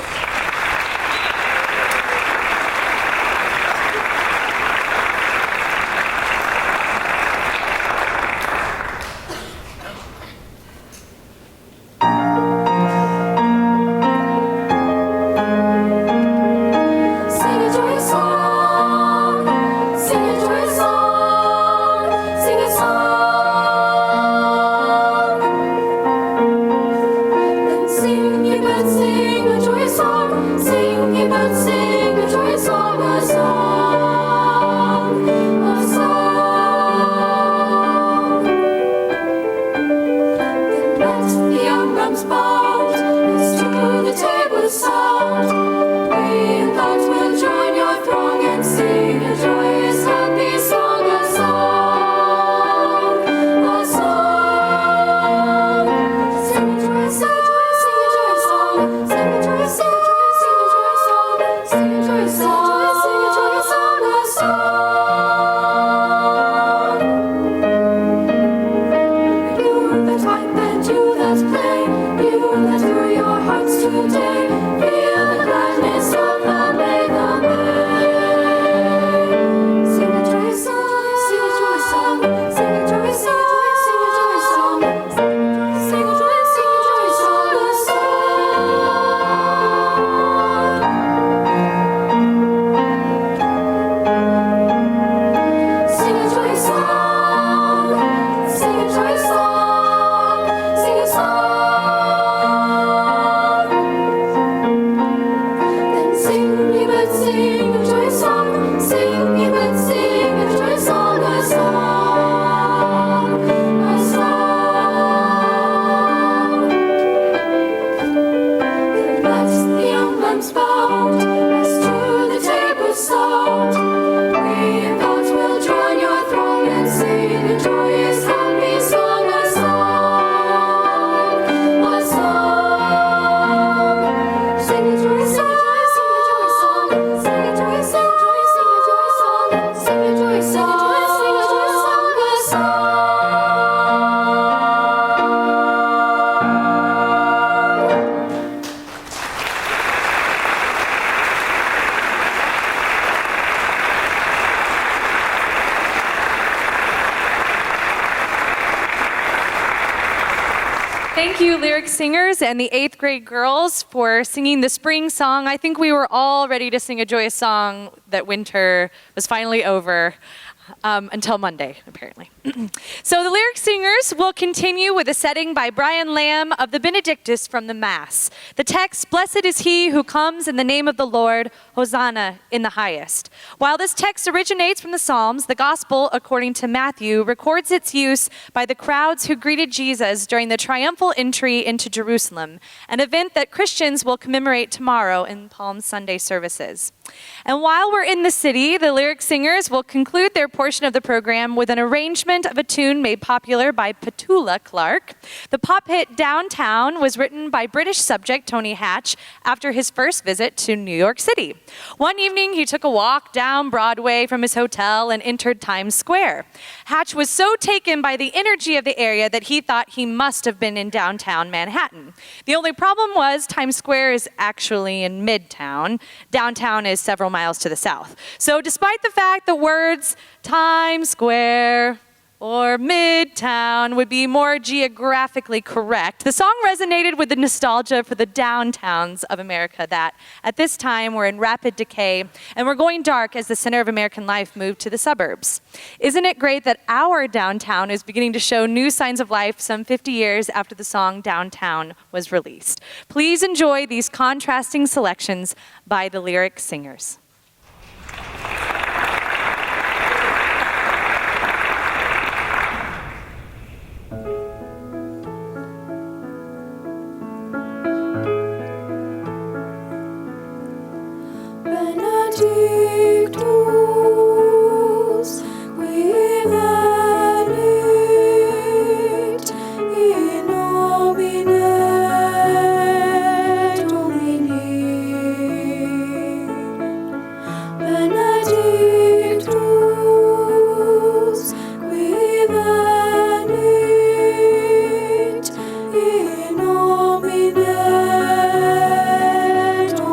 Thank you, lyric singers and the 8th grade girls, for singing the spring song. I think we were all ready to sing a joyous song that winter was finally over. Until Monday, apparently. So the lyric singers will continue with a setting by Brian Lamb of the Benedictus from the Mass. The text, "Blessed is he who comes in the name of the Lord, Hosanna in the highest." While this text originates from the Psalms, the Gospel, according to Matthew, records its use by the crowds who greeted Jesus during the triumphal entry into Jerusalem, an event that Christians will commemorate tomorrow in Palm Sunday services. And while we're in the city, the lyric singers will conclude their portion of the program with an arrangement of a tune made popular by Petula Clark. The pop hit Downtown was written by British subject Tony Hatch after his first visit to New York City. One evening, he took a walk down Broadway from his hotel and entered Times Square. Hatch was so taken by the energy of the area that he thought he must have been in downtown Manhattan. The only problem was Times Square is actually in Midtown. Downtown is several miles to the south. So despite the fact the words Times Square or Midtown would be more geographically correct. The song resonated with the nostalgia for the downtowns of America that, at this time, were in rapid decay and were going dark as the center of American life moved to the suburbs. Isn't it great that our downtown is beginning to show new signs of life some 50 years after the song Downtown was released? Please enjoy these contrasting selections by the lyric singers. Benedictus, qui venit in nomine Domini. Benedictus, qui venit in nomine Domini.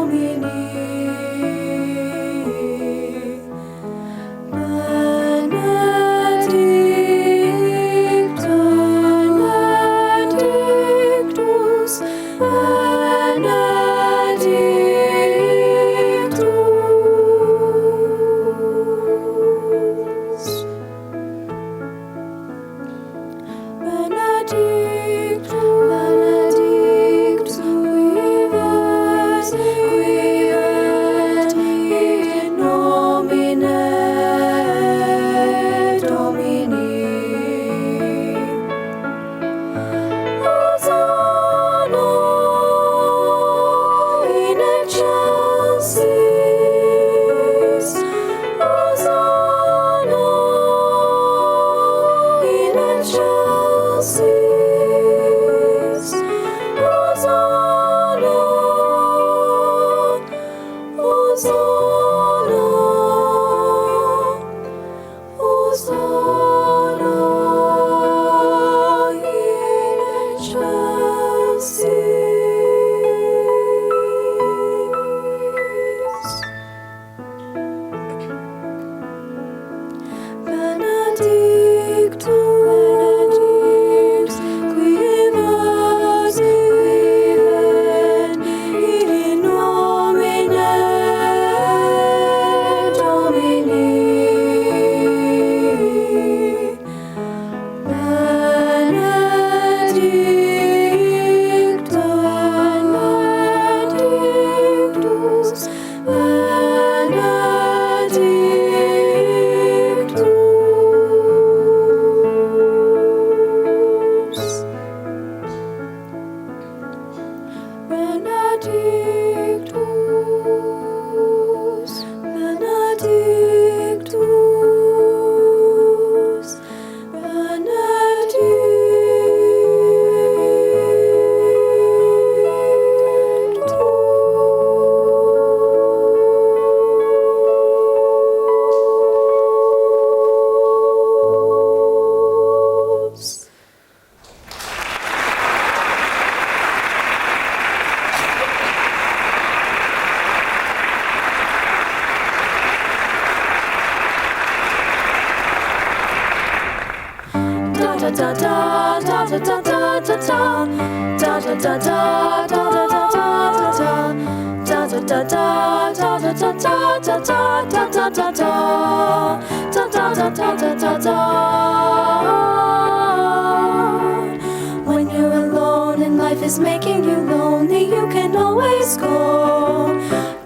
When you're alone and life is making you lonely, you can always go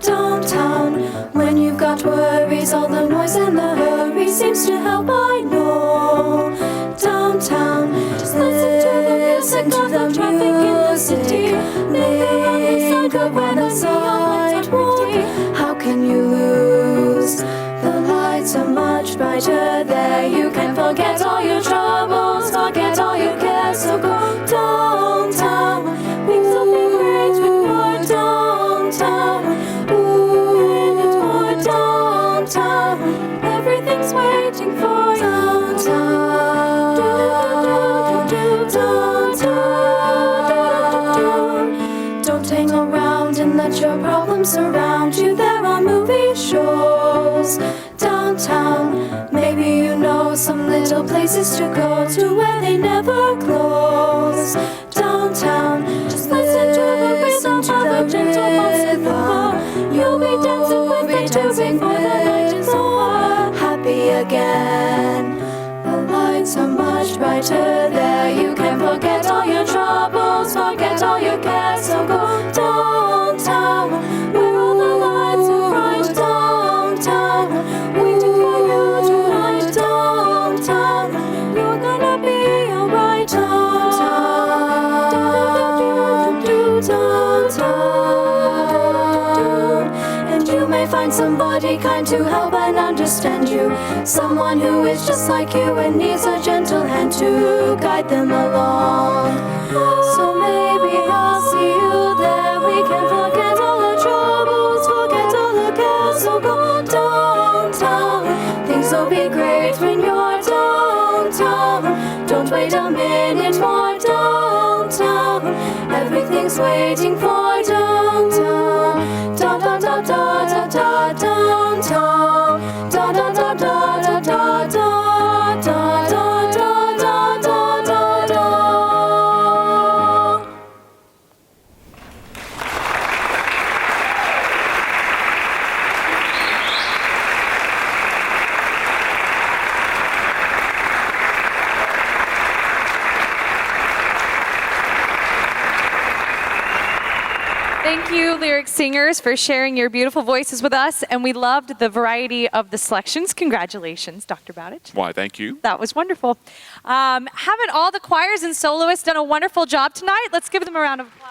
downtown. When you've got worries, all the noise and the hurry seems to help, I know. Downtown, just listen to the traffic in the city. Think of when the sidewalk. How can you lose? The lights are much brighter there. You can forget all your troubles, forget all your cares. So go downtown, make something great with your downtown. Ooh, it's more downtown. Everything's waiting for you. Downtown, downtown. Don't hang around and let your problems surround you. There are movie shows downtown. Maybe you know some little places to go to where they never close. Downtown, just listen to the rhythm of a gentle bossa. You'll be dancing with the two before the night is over. Happy again. The lights are much brighter there. You can forget all your troubles, forget all your cares. So go downtown, where all the lights are bright. Downtown, waiting for you tonight. Downtown, you're gonna be alright. Downtown, and you may find somebody kind to help and understand you. Someone who is just like you and needs a gentle hand to guide them along. So maybe I'll see you there. We can forget all the troubles, forget all the cares. So go downtown. Things will be great when you're downtown. Don't wait a minute for downtown. Everything's waiting for downtown. Da da da da da da downtown. Da da da da da da da da da da da da da. Thank you, lyric singers, for sharing your beautiful voices with us, and we loved the variety of the selections. Congratulations, Dr. Bowditch. Why, thank you. That was wonderful. Haven't all the choirs and soloists done a wonderful job tonight? Let's give them a round of applause.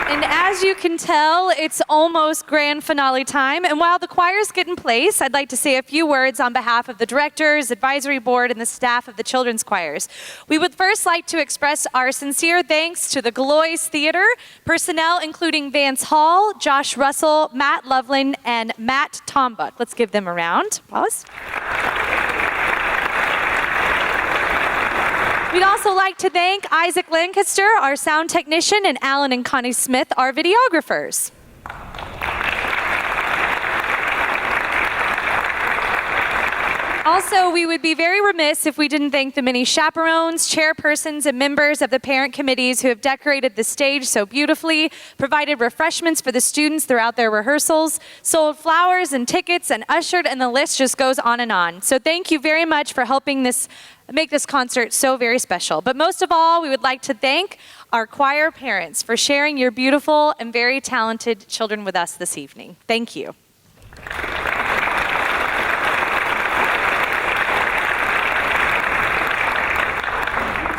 And as you can tell, it's almost grand finale time. And while the choirs get in place, I'd like to say a few words on behalf of the directors, advisory board, and the staff of the children's choirs. We would first like to express our sincere thanks to the Galois Theater personnel, including Vance Hall, Josh Russell, Matt Loveland, and Matt Tombuck. Let's give them a round. Applause. We'd also like to thank Isaac Lancaster, our sound technician, and Alan and Connie Smith, our videographers. Also, we would be very remiss if we didn't thank the many chaperones, chairpersons, and members of the parent committees who have decorated the stage so beautifully, provided refreshments for the students throughout their rehearsals, sold flowers and tickets, and ushered, and the list just goes on and on. So thank you very much for helping make this concert so very special. But most of all, we would like to thank our choir parents for sharing your beautiful and very talented children with us this evening. Thank you.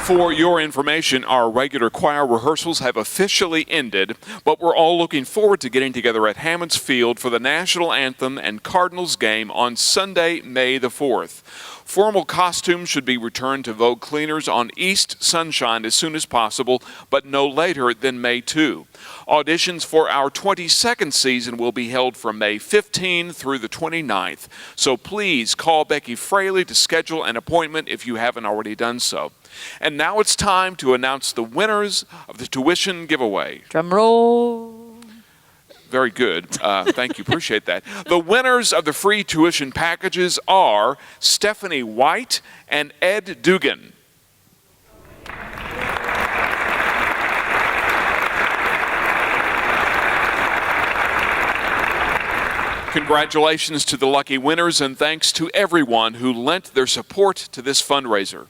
For your information, our regular choir rehearsals have officially ended, but we're all looking forward to getting together at Hammonds Field for the National Anthem and Cardinals game on Sunday, May the 4th. Formal costumes should be returned to Vogue Cleaners on East Sunshine as soon as possible, but no later than May 2. Auditions for our 22nd season will be held from May 15 through the 29th, so please call Becky Fraley to schedule an appointment if you haven't already done so. And now it's time to announce the winners of the tuition giveaway. Drum roll. Very good. Thank you. Appreciate that. The winners of the free tuition packages are Stephanie White and Ed Dugan. Congratulations to the lucky winners, and thanks to everyone who lent their support to this fundraiser.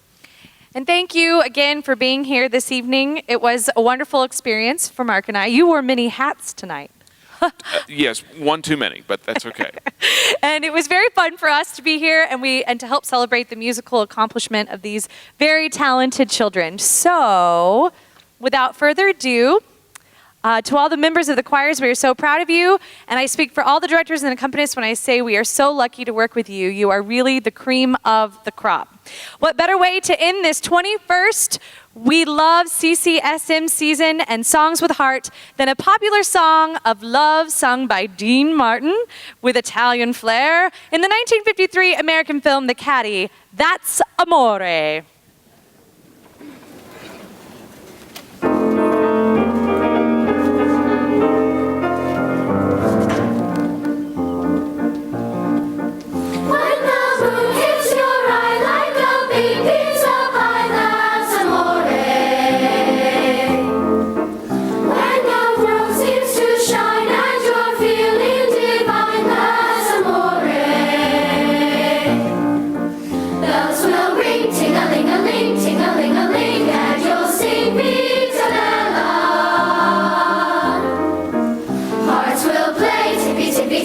And thank you again for being here this evening. It was a wonderful experience for Mark and I. You wore many hats tonight. Yes, one too many, but that's okay. And it was very fun for us to be here and to help celebrate the musical accomplishment of these very talented children. So, without further ado, to all the members of the choirs, we are so proud of you, and I speak for all the directors and accompanists when I say we are so lucky to work with you. You are really the cream of the crop. What better way to end this 21st We Love CCSM season and Songs with Heart than a popular song of love sung by Dean Martin with Italian flair in the 1953 American film The Caddy, That's Amore.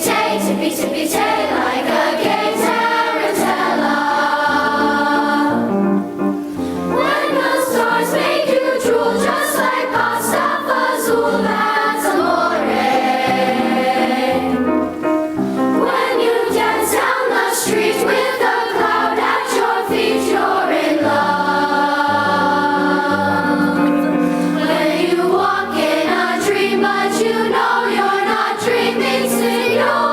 tippy-tay, like a gay tarantella. When the stars make you drool, just like pasta fazool, that's amore. When you dance down the street with a cloud at your feet, you're in love. When you walk in a dream, but you know you're not dreaming, signore.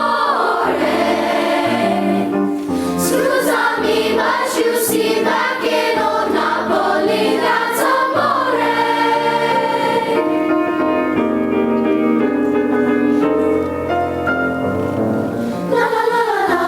Scusami, but you see back in old Napoli, that's amore. La la la la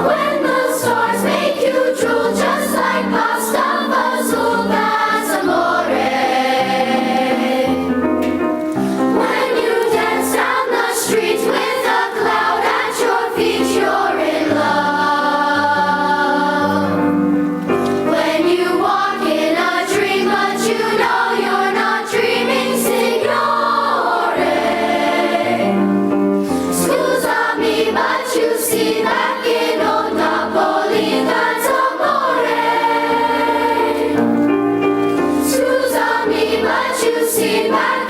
When the stars make you drool, just like pasta fazool, that's amore. When you dance down the street with a cloud at your feet, you're in love. When you walk in a dream, but you know you're not dreaming, signore. Scusami, but you see back in old Napoli, that's amore. Scusami, but you see back